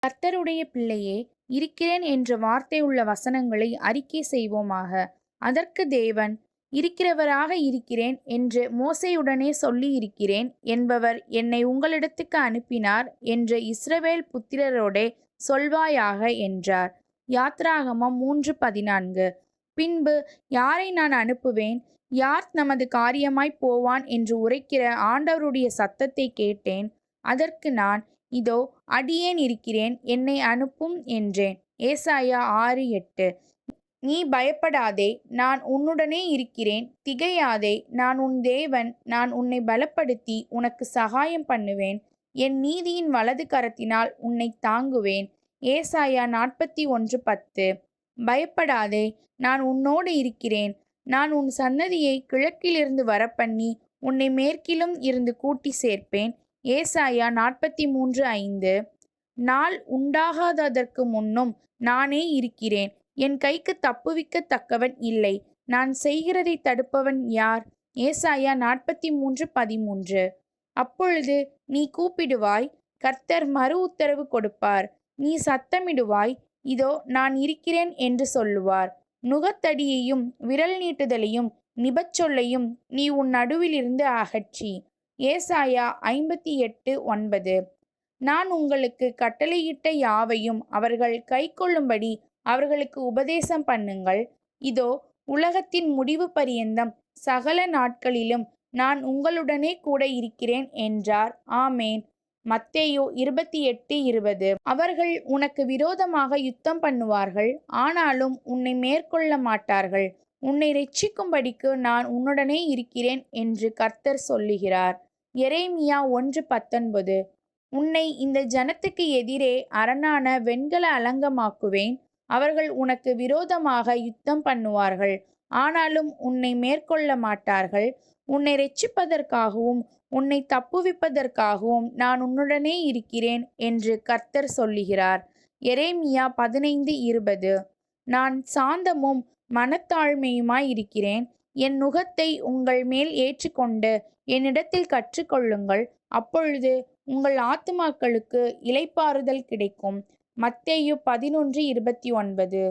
கர்த்தருடைய பிள்ளையே, இருக்கிறேன் என்ற வார்த்தை உள்ள வசனங்களை அறிக்கை செய்வோமாக. அதற்கு தேவன், இருக்கிறவராக இருக்கிறேன் என்று மோசேயுடனே சொல்லி இருக்கிறேன் என்பவர் என்னை உங்களிடத்துக்கு அனுப்பினார் என்று இஸ்ரவேல் புத்திரரோடே சொல்வாயாக என்றார். யாத்ராகமம் 3:14. பின்பு யாரை நான் அனுப்புவேன்? யார் நமது காரியமாய் போவான் என்று உரைக்கிற ஆண்டவருடைய சத்தத்தை கேட்டேன். அதற்கு நான், இதோ அடியேன் இருக்கிறேன், என்னை அனுப்பும் என்றேன். ஏசாயா 6:8. நீ பயப்படாதே, நான் உன்னுடனே இருக்கிறேன், திகையாதே, நான் உன் தேவன், நான் உன்னை பலப்படுத்தி உனக்கு சகாயம் பண்ணுவேன், என் நீதியின் வலது கரத்தினால் உன்னை தாங்குவேன். ஏசாயா 41:10. பயப்படாதே, நான் உன்னோடு இருக்கிறேன், நான் உன் சந்ததியை கிழக்கிலிருந்து வரப்பண்ணி உன்னை மேற்கிலும் இருந்து கூட்டி சேர்ப்பேன். ஏசாயா 43:5. நாள் உண்டாகாததற்கு முன்னும் நானே இருக்கிறேன், என் கைக்கு தப்புவிக்கத்தக்கவன் இல்லை, நான் செய்கிறதை தடுப்பவன் யார்? ஏசாயா 43:13. அப்பொழுது நீ கூப்பிடுவாய், கர்த்தர் மறு உத்தரவு கொடுப்பார். நீ சத்தமிடுவாய், இதோ நான் இருக்கிறேன் என்று சொல்லுவார். நுகத்தடியையும் விரல் நீட்டுதலையும் நிபச்சொல்லையும் நீ உன் நடுவிலிருந்து அகற்றி. ஏசாயா 58:9. நான் உங்களுக்கு கட்டளையிட்ட யாவையும் அவர்கள் கைக்கொள்ளும்படி அவர்களுக்கு உபதேசம் பண்ணுங்கள். இதோ உலகத்தின் முடிவு பரியந்தம் சகல நாட்களிலும் நான் உங்களுடனே கூட இருக்கிறேன் என்றார். ஆமேன். மத்தேயு 28:20. அவர்கள் உனக்கு விரோதமாக யுத்தம் பண்ணுவார்கள், ஆனாலும் உன்னை மேற்கொள்ள மாட்டார்கள். உன்னை இரட்சிக்கும்படிக்கு நான் உன்னுடனே இருக்கிறேன் என்று கர்த்தர் சொல்லுகிறார். எரேமியா 1:19. உன்னை இந்த ஜனத்துக்கு எதிரே அரணான வெண்கல அலங்கமாக்குவேன். அவர்கள் உனக்கு விரோதமாக யுத்தம் பண்ணுவார்கள், ஆனாலும் உன்னை மேற்கொள்ள மாட்டார்கள். உன்னை இரட்சிப்பதற்காகவும் உன்னை தப்புவிப்பதற்காகவும் நான் உன்னுடனே இருக்கிறேன் என்று கர்த்தர் சொல்லுகிறார். எரேமியா 15:20. நான் சாந்தமும் மனத்தாழ்மையுமாய் இருக்கிறேன். என் நுகத்தை உங்கள் மேல் ஏற்றுக்கொண்டு என்னிடத்தில் கற்றுக்கொள்ளுங்கள், அப்பொழுது உங்கள் ஆத்துமாக்களுக்கு இளைப்பாறுதல் கிடைக்கும். மத்தேயு 11:29.